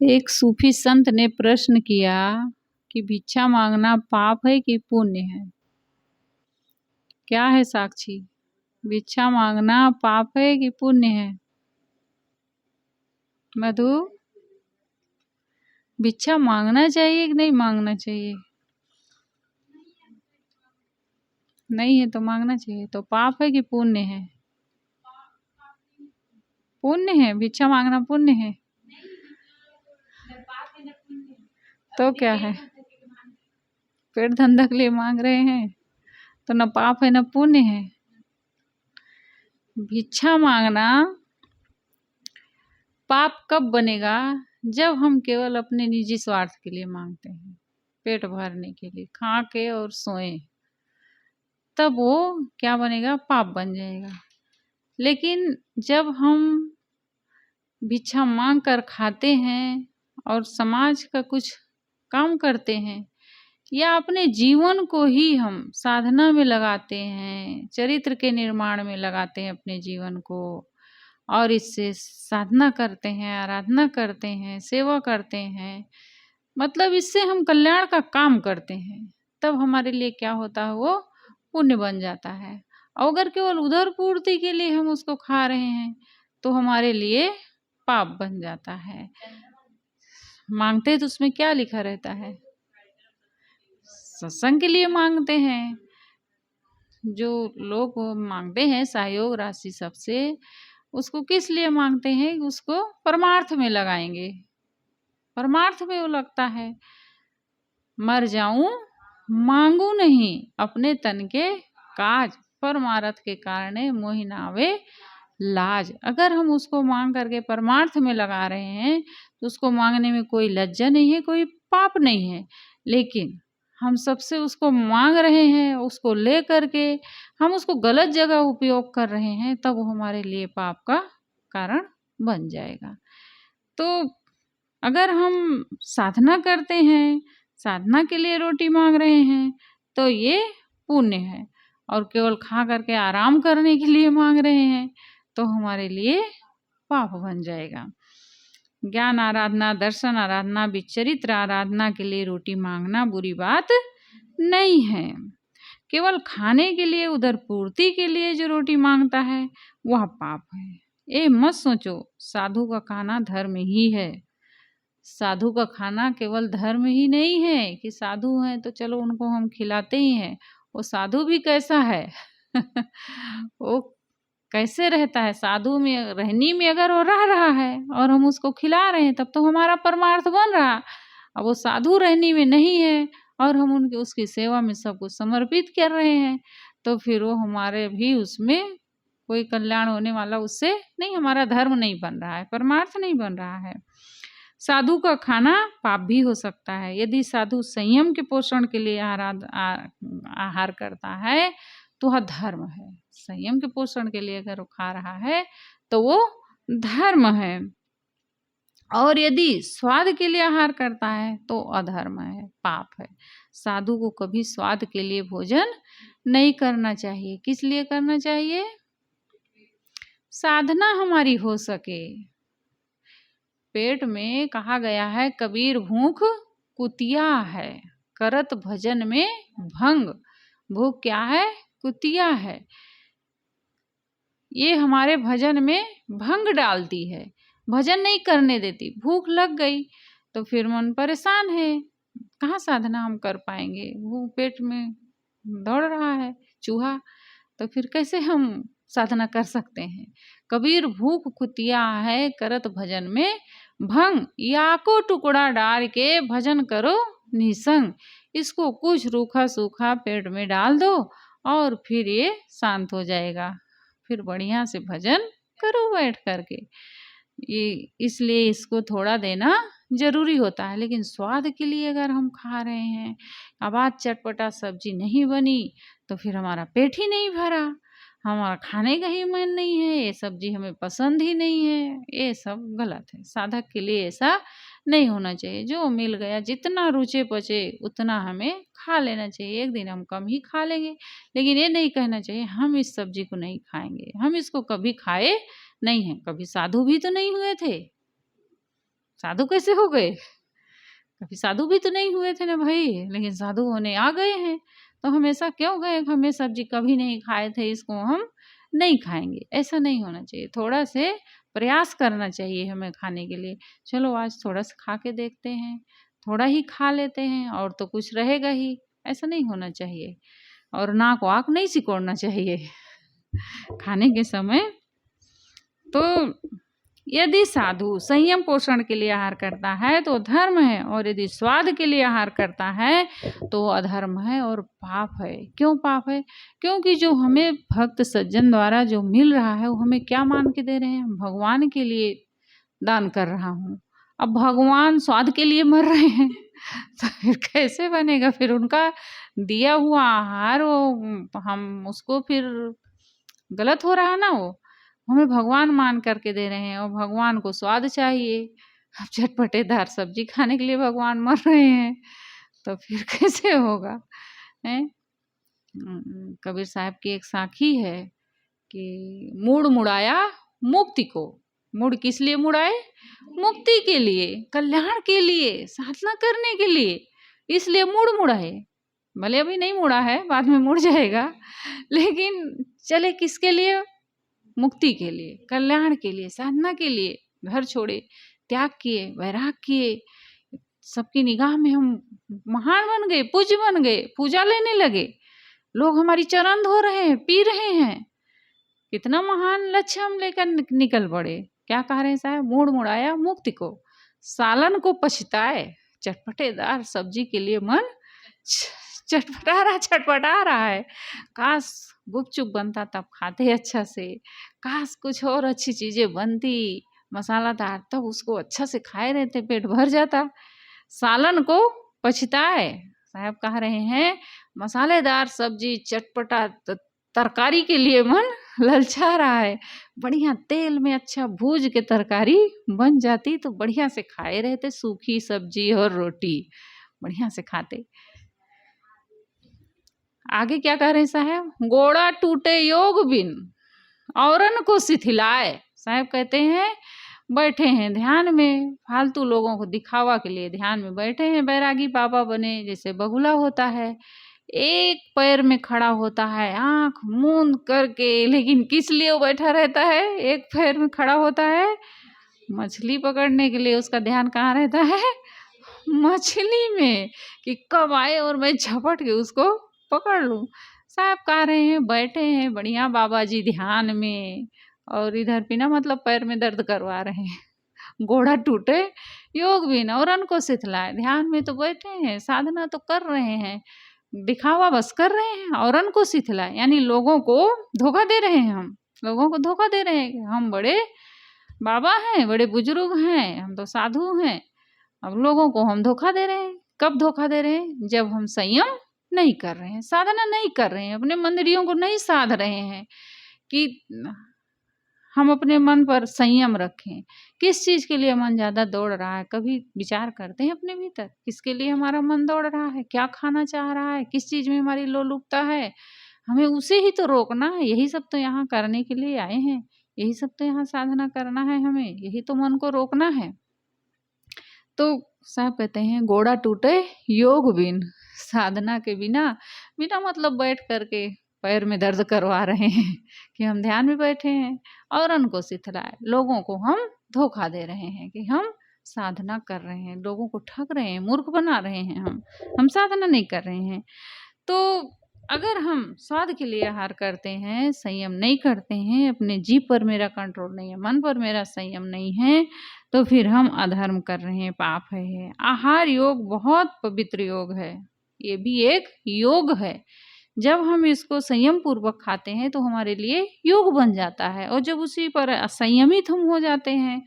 एक सूफी संत ने प्रश्न किया कि भिक्षा मांगना पाप है कि पुण्य है। क्या है साक्षी, भिक्षा मांगना पाप है कि पुण्य है? मधु, भिक्षा मांगना चाहिए कि नहीं मांगना चाहिए? नहीं है तो मांगना चाहिए। तो पाप है कि पुण्य है? पुण्य है, भिक्षा मांगना पुण्य है। तो क्या है, पेट धंधा के लिए मांग रहे हैं तो न पाप है न पुण्य है। भिक्षा मांगना पाप कब बनेगा? जब हम केवल अपने निजी स्वार्थ के लिए मांगते हैं, पेट भरने के लिए, खा के और सोएं, तब वो क्या बनेगा? पाप बन जाएगा। लेकिन जब हम भिक्षा मांग कर खाते हैं और समाज का कुछ काम करते हैं या अपने जीवन को ही हम साधना में लगाते हैं, चरित्र के निर्माण में लगाते हैं अपने जीवन को, और इससे साधना करते हैं, आराधना करते हैं, सेवा करते हैं, मतलब इससे हम कल्याण का काम करते हैं, तब हमारे लिए क्या होता है? वो पुण्य बन जाता है। और अगर केवल उदर पूर्ति के लिए हम उसको खा रहे हैं तो हमारे लिए पाप बन जाता है। मांगते तो उसमें क्या लिखा रहता है? सत्संग के लिए मांगते हैं। जो लोग मांगते हैं सहयोग राशि सबसे, उसको किस लिए मांगते हैं? उसको परमार्थ में लगाएंगे, परमार्थ में वो लगता है। मर जाऊं मांगू नहीं, अपने तन के काज, परमार्थ के कारणे मोहि नावे लाज। अगर हम उसको मांग करके परमार्थ में लगा रहे हैं तो उसको मांगने में कोई लज्जा नहीं है, कोई पाप नहीं है। लेकिन हम सबसे उसको मांग रहे हैं, उसको ले करके हम उसको गलत जगह उपयोग कर रहे हैं, तब वो हमारे लिए पाप का कारण बन जाएगा। तो अगर हम साधना करते हैं, साधना के लिए रोटी मांग रहे हैं, तो ये पुण्य है। और केवल खा करके आराम करने के लिए मांग रहे हैं तो हमारे लिए पाप बन जाएगा। ज्ञान आराधना, दर्शन आराधना, विचरित्र आराधना के लिए रोटी मांगना बुरी बात नहीं है। केवल खाने के लिए, उधर पूर्ति के लिए जो रोटी मांगता है वह पाप है। ये मत सोचो साधु का खाना धर्म ही है। साधु का खाना केवल धर्म ही नहीं है कि साधु हैं तो चलो उनको हम खिलाते ही हैं। वो साधु भी कैसा है वो कैसे रहता है? साधु में रहनी में अगर वो रह रहा है और हम उसको खिला रहे हैं तब तो हमारा परमार्थ बन रहा। अब वो साधु रहनी में नहीं है और हम उनकी उसकी सेवा में सब कुछ समर्पित कर रहे हैं, तो फिर वो हमारे भी उसमें कोई कल्याण होने वाला उससे नहीं, हमारा धर्म नहीं बन रहा है, परमार्थ नहीं बन रहा है। साधु का खाना पाप भी हो सकता है। यदि साधु संयम के पोषण के लिए आहार करता है तो वह धर्म है। संयम के पोषण के लिए अगर वो खा रहा है तो वो धर्म है। और यदि स्वाद के लिए आहार करता है तो अधर्म है, पाप है। साधु को कभी स्वाद के लिए भोजन नहीं करना चाहिए। किस लिए करना चाहिए? साधना हमारी हो सके। पेट में कहा गया है कबीर भूख कुतिया है, करत भजन में भंग। भूख क्या है? कुतिया है। ये हमारे भजन में भंग डालती है, भजन नहीं करने देती। भूख लग गई तो फिर मन परेशान है, कहाँ साधना हम कर पाएंगे? वो पेट में दौड़ रहा है चूहा, तो फिर कैसे हम साधना कर सकते हैं? कबीर भूख कुतिया है, करत भजन में भंग। या को टुकड़ा डाल के भजन करो निसंग। इसको कुछ रूखा सूखा पेट में डाल दो और फिर ये शांत हो जाएगा। फिर बढ़िया से भजन करो बैठ करके। ये इसलिए इसको थोड़ा देना जरूरी होता है। लेकिन स्वाद के लिए अगर हम खा रहे हैं, अब आज चटपटा सब्जी नहीं बनी तो फिर हमारा पेट ही नहीं भरा, हमारा खाने का ही मन नहीं है, ये सब्जी हमें पसंद ही नहीं है, ये सब गलत है। साधक के लिए ऐसा नहीं होना चाहिए। जो मिल गया, जितना रुचे पचे उतना हमें खा लेना चाहिए। एक दिन हम कम ही खा लेंगे, लेकिन ये नहीं कहना चाहिए हम इस सब्जी को नहीं खाएंगे, हम इसको कभी खाए नहीं हैं। कभी साधु भी तो नहीं हुए थे, साधु कैसे हो गए? कभी साधु भी तो नहीं हुए थे ना भाई, लेकिन साधु होने आ गए हैं। तो हम ऐसा क्यों गए, हमें सब्जी कभी नहीं खाए थे, इसको हम नहीं खाएंगे, ऐसा नहीं होना चाहिए। थोड़ा से प्रयास करना चाहिए हमें खाने के लिए। चलो आज थोड़ा सा खा के देखते हैं, थोड़ा ही खा लेते हैं और तो कुछ रहेगा ही, ऐसा नहीं होना चाहिए। और नाक वाक नहीं सिकोड़ना चाहिए खाने के समय। तो यदि साधु संयम पोषण के लिए आहार करता है तो धर्म है, और यदि स्वाद के लिए आहार करता है तो अधर्म है और पाप है। क्यों पाप है? क्योंकि जो हमें भक्त सज्जन द्वारा जो मिल रहा है वो हमें क्या मान के दे रहे हैं? भगवान के लिए दान कर रहा हूँ। अब भगवान स्वाद के लिए मर रहे हैं तो फिर कैसे बनेगा? फिर उनका दिया हुआ आहार वो हम उसको फिर गलत हो रहा ना। वो हमें भगवान मान करके दे रहे हैं और भगवान को स्वाद चाहिए। अब चटपटेदार सब्जी खाने के लिए भगवान मर रहे हैं तो फिर कैसे होगा? हैं? कबीर साहब की एक साखी है कि मुड़ मुड़ाया मुक्ति को। मुड़ किस लिए मुड़ाए? मुक्ति के लिए, कल्याण के लिए, साधना करने के लिए, इसलिए मुड़ मुड़ाए। भले अभी नहीं मुड़ा है, बाद में मुड़ जाएगा, लेकिन चले किसके लिए? मुक्ति के लिए, कल्याण के लिए, साधना के लिए। घर छोड़े, त्याग किए, वैराग किए, सबकी निगाह में हम महान बन गए, पूज्य बन गए, पूजा लेने लगे, लोग हमारी चरण धो रहे हैं, पी रहे हैं। कितना महान लक्ष्य हम लेकर निकल पड़े। क्या कह रहे हैं साहब? मुड़ मुड़ाया मुक्ति को, सालन को पछताए। चटपटेदार सब्जी के लिए मन छटपटा रहा है। काश गुपचुप बनता तब खाते अच्छा से, काश कुछ और अच्छी चीजें बनती मसालादार, तब उसको अच्छा से खाए रहते, पेट भर जाता। सालन को पछताए। साहब कह रहे हैं मसालेदार सब्जी, चटपटा तरकारी के लिए मन ललचा रहा है। बढ़िया तेल में अच्छा भूज के तरकारी बन जाती तो बढ़िया से खाए रहते, सूखी सब्जी और रोटी बढ़िया से खाते। आगे क्या कह रहे हैं साहब? गोड़ा टूटे योग बिन औरन को शिथिलाए। साहब कहते हैं बैठे हैं ध्यान में, फालतू लोगों को दिखावा के लिए ध्यान में बैठे हैं, बैरागी बाबा बने, जैसे बगुला होता है, एक पैर में खड़ा होता है आंख मूंद करके, लेकिन किस लिए वो बैठा रहता है? एक पैर में खड़ा होता है मछली पकड़ने के लिए। उसका ध्यान कहाँ रहता है? मछली में, कि कब आए और मैं झपट के उसको पकड़ लूं। साहब कह रहे हैं बैठे हैं बढ़िया बाबा जी ध्यान में, और इधर बिना मतलब पैर में दर्द करवा रहे हैं। घोड़ा टूटे योग भी न औरन को सिथलाए। ध्यान में तो बैठे हैं, साधना तो कर रहे हैं, दिखावा बस कर रहे हैं, औरन को सिथलाए, यानी लोगों को धोखा दे रहे हैं। हम लोगों को धोखा दे रहे हैं कि हम बड़े बाबा हैं, बड़े बुजुर्ग हैं, हम तो साधु हैं। अब लोगों को हम धोखा दे रहे हैं। कब धोखा दे रहे हैं? जब हम संयम नहीं कर रहे हैं, साधना नहीं कर रहे हैं, अपने मंदिरों को नहीं साध रहे हैं कि हम अपने मन पर संयम रखें। किस चीज़ के लिए मन ज़्यादा दौड़ रहा है? कभी विचार करते हैं अपने भीतर, किसके लिए हमारा मन दौड़ रहा है, क्या खाना चाह रहा है, किस चीज़ में हमारी लोलुपता है? हमें उसे ही तो रोकना है। यही सब तो यहाँ करने के लिए आए हैं, यही सब तो यहाँ साधना करना है हमें, यही तो मन को रोकना है। तो साहब कहते हैं घोड़ा टूटे योग बिन, साधना के बिना बिना मतलब बैठ करके पैर में दर्द करवा रहे हैं कि हम ध्यान में बैठे हैं, और उनको सिथलाए। लोगों को हम धोखा दे रहे हैं कि हम साधना कर रहे हैं, लोगों को ठग रहे हैं, मूर्ख बना रहे हैं, हम साधना नहीं कर रहे हैं। तो अगर हम स्वाद के लिए आहार करते हैं, संयम नहीं करते हैं, अपने जीभ पर मेरा कंट्रोल नहीं है, मन पर मेरा संयम नहीं है, तो फिर हम अधर्म कर रहे हैं, पाप है। आहार योग बहुत पवित्र योग है, ये भी एक योग है। जब हम इसको संयम पूर्वक खाते हैं तो हमारे लिए योग बन जाता है, और जब उसी पर असंयमित हम हो जाते हैं,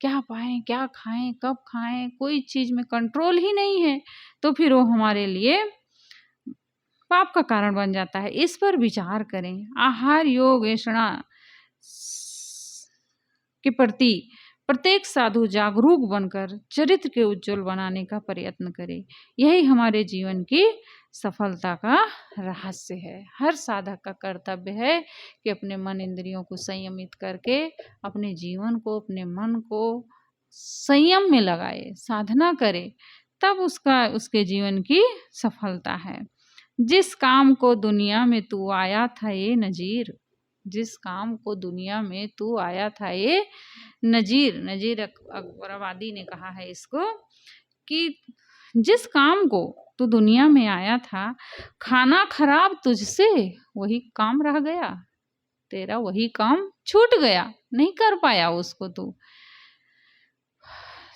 क्या पाएं, क्या खाएं, कब खाएं, कोई चीज़ में कंट्रोल ही नहीं है, तो फिर वो हमारे लिए पाप का कारण बन जाता है। इस पर विचार करें। आहार योग ऐषणा के प्रति प्रत्येक साधु जागरूक बनकर चरित्र के उज्जवल बनाने का प्रयत्न करे। यही हमारे जीवन की सफलता का रहस्य है। हर साधक का कर्तव्य है कि अपने मन इंद्रियों को संयमित करके अपने जीवन को, अपने मन को संयम में लगाए, साधना करे, तब उसके जीवन की सफलता है। जिस काम को दुनिया में तू आया था ये नजीर, जिस काम को दुनिया में तू आया था ये नजीर, नजीर अकबराबादी ने कहा है इसको कि जिस काम को तू दुनिया में आया था, खाना खराब तुझसे वही काम रह गया, तेरा वही काम छूट गया, नहीं कर पाया उसको तू।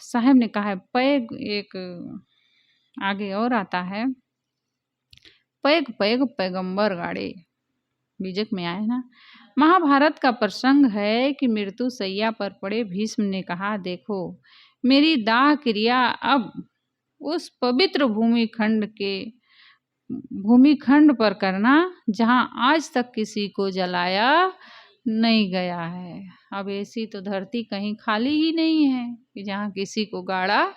साहब ने कहा है पैग, एक आगे और आता है, पैग पैग पैगंबर गाड़े, बीजक में आए ना। महाभारत का प्रसंग है कि मृत्यु सैया पर पड़े भीष्म ने कहा, देखो मेरी दाह क्रिया अब उस पवित्र भूमिखंड पर करना जहां आज तक किसी को जलाया नहीं गया है। अब ऐसी तो धरती कहीं खाली ही नहीं है कि जहाँ किसी को गाड़ा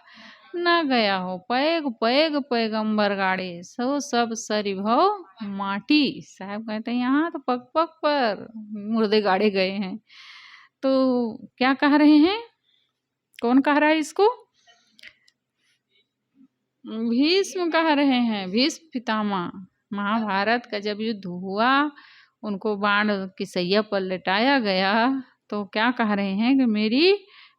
ना गया हो। पैग पैग पैगंबर गाड़े, सो सब सरिभव माटी। साहब कहते हैं यहाँ तो पग पग पर मुर्दे गाड़े गए हैं। तो क्या कह रहे हैं, कौन कह रहा है इसको? भीष्म कह रहे हैं, भीष्म पितामह। महाभारत का जब युद्ध हुआ, उनको बाण की सैया पर लटाया गया, तो क्या कह रहे हैं कि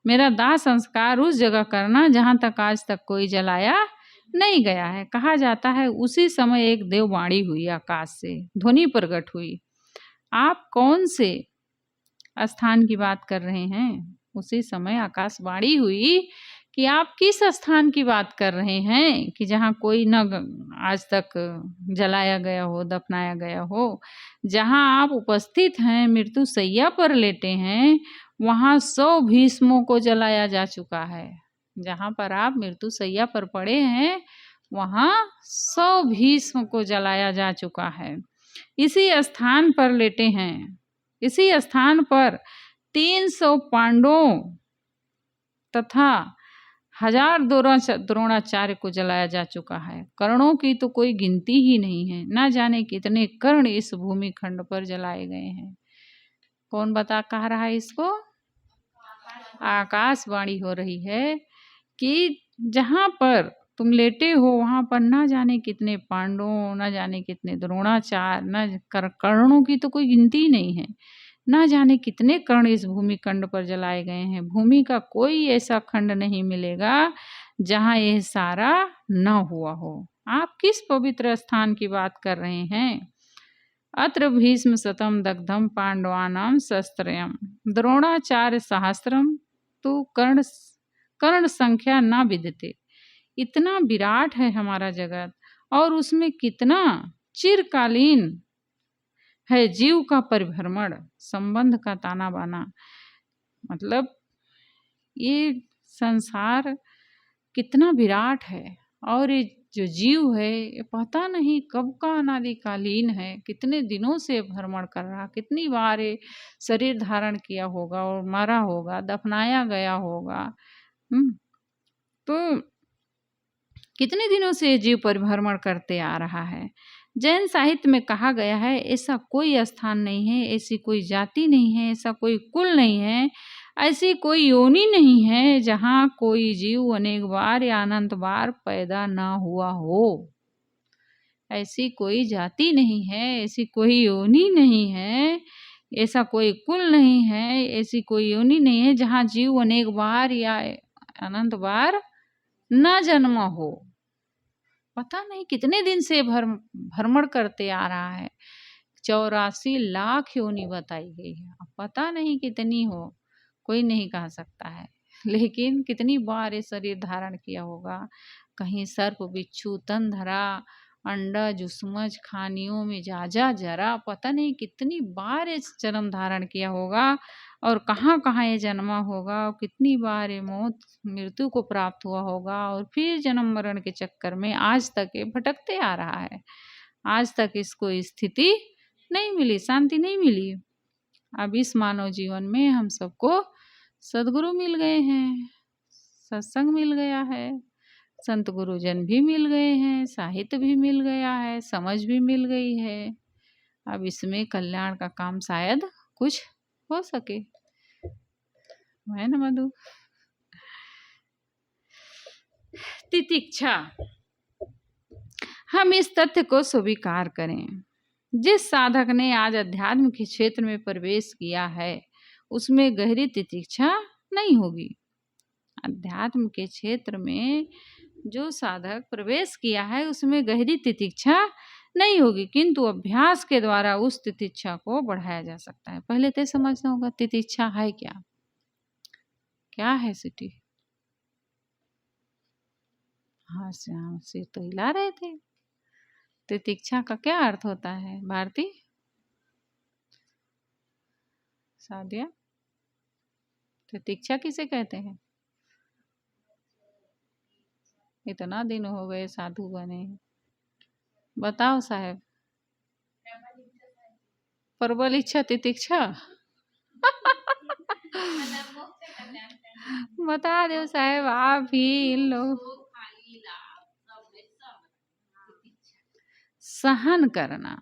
मेरा दाह संस्कार उस जगह करना जहां तक आज तक कोई जलाया नहीं गया है। कहा जाता है उसी समय एक देववाणी हुई, आकाश से ध्वनि प्रकट हुई। आप कौन से स्थान की बात कर रहे हैं? उसी समय आकाशवाणी हुई कि आप किस स्थान की बात कर रहे हैं कि जहाँ कोई न आज तक जलाया गया हो, दफनाया गया हो। जहाँ आप उपस्थित हैं, मृत्यु सैया पर लेटे हैं, वहाँ 100 भीष्मों को जलाया जा चुका है। जहाँ पर आप मृत्यु सैया पर पड़े हैं, वहाँ 100 भीष्म को जलाया जा चुका है। इसी स्थान पर लेटे हैं, इसी स्थान पर 300 पांडवों तथा 1000 द्रोणाचार्य को जलाया जा चुका है। कर्णों की तो कोई गिनती ही नहीं है, ना जाने कितने कर्ण इस भूमि खंड पर जलाए गए हैं। कौन कह रहा है इसको? आकाशवाणी हो रही है कि जहाँ पर तुम लेटे हो वहाँ पर ना जाने कितने पांडवों, ना जाने कितने द्रोणाचार्य, ना कर्णों की तो कोई गिनती नहीं है, ना जाने कितने कर्ण इस भूमि खंड पर जलाए गए हैं। भूमि का कोई ऐसा खंड नहीं मिलेगा जहाँ यह सारा न हुआ हो। आप किस पवित्र स्थान की बात कर रहे हैं? अत्र भीष्म शतम दग्धम पांडवानाम शस्त्रयम द्रोणाचार्य सहस्त्रम तू कर्ण संख्या न विदिते। इतना विराट है हमारा जगत, और उसमें कितना चिरकालीन है जीव का परिभ्रमण, संबंध का ताना बाना। मतलब ये संसार कितना विराट है, और ये जो जीव है ये पता नहीं कब का अनादिकालीन है, कितने दिनों से भ्रमण कर रहा, कितनी बार ये शरीर धारण किया होगा और मरा होगा, दफनाया गया होगा। तो कितने दिनों से जीव परिभ्रमण करते आ रहा है। जैन साहित्य में कहा गया है ऐसा कोई स्थान नहीं है, ऐसी कोई जाति नहीं है, ऐसा कोई कुल नहीं है, ऐसी कोई योनि नहीं है जहाँ कोई जीव अनेक बार या अनंत बार पैदा ना हुआ हो। ऐसी कोई जाति नहीं है, ऐसी कोई योनि नहीं है, ऐसा कोई कुल नहीं है, ऐसी कोई योनि नहीं है जहाँ जीव अनेक बार या अनंत बार न जन्मा हो। पता नहीं कितने दिन से भ्रमण करते आ रहा है। 84 लाख योनि बताई गई है। अब पता नहीं कितनी हो, कोई नहीं कह सकता है, लेकिन कितनी बार ये शरीर धारण किया होगा। कहीं सर्प, बिच्छू, तनधरा, अंडा, जुस्मज, खानियों में जा जरा, पता नहीं कितनी बार ये जन्म धारण किया होगा, और कहाँ कहाँ ये जन्मा होगा, और कितनी बार ये मृत्यु को प्राप्त हुआ होगा, और फिर जन्म मरण के चक्कर में आज तक ये भटकते आ रहा है। आज तक इसको स्थिति नहीं मिली, शांति नहीं मिली। अब इस मानव जीवन में हम सबको सद्गुरु मिल गए हैं, सत्संग मिल गया है, संत गुरुजन भी मिल गए हैं, साहित्य भी मिल गया है, समझ भी मिल गई है। अब इसमें कल्याण का काम शायद कुछ हो सके। है ना मधु? तितिक्षा। हम इस तथ्य को स्वीकार करें, जिस साधक ने आज अध्यात्म के क्षेत्र में प्रवेश किया है उसमें गहरी तितिक्षा नहीं होगी। अध्यात्म के क्षेत्र में जो साधक प्रवेश किया है उसमें गहरी तितिक्षा नहीं होगी, किंतु अभ्यास के द्वारा उस तितिक्षा को बढ़ाया जा सकता है। पहले तो समझना होगा तितिक्षा है क्या। क्या है सिटी? हाँ से तो हिला रहे थे। तितिक्षा का क्या अर्थ होता है भारती? सादिया, तितिक्षा किसे कहते हैं? इतना दिन हो गए साधु बने, बताओ साहब। प्रबल इच्छा तितिक्षा बता दो साहब आप ही इन लोग। सहन करना,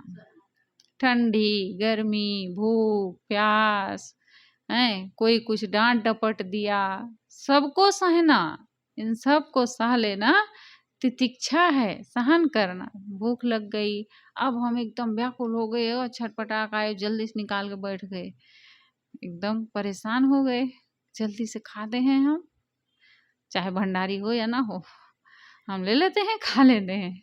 ठंडी गर्मी भूख प्यास है, कोई कुछ डांट डपट दिया, सबको सहना, इन सब को सह लेना तितिक्षा है। सहन करना, भूख लग गई, अब हम एकदम व्याकुल हो गए और छटपटा आए, जल्दी से निकाल के बैठ गए, एकदम परेशान हो गए, जल्दी से खाते हैं हम, चाहे भंडारी हो या ना हो, हम ले लेते हैं, खा लेते हैं।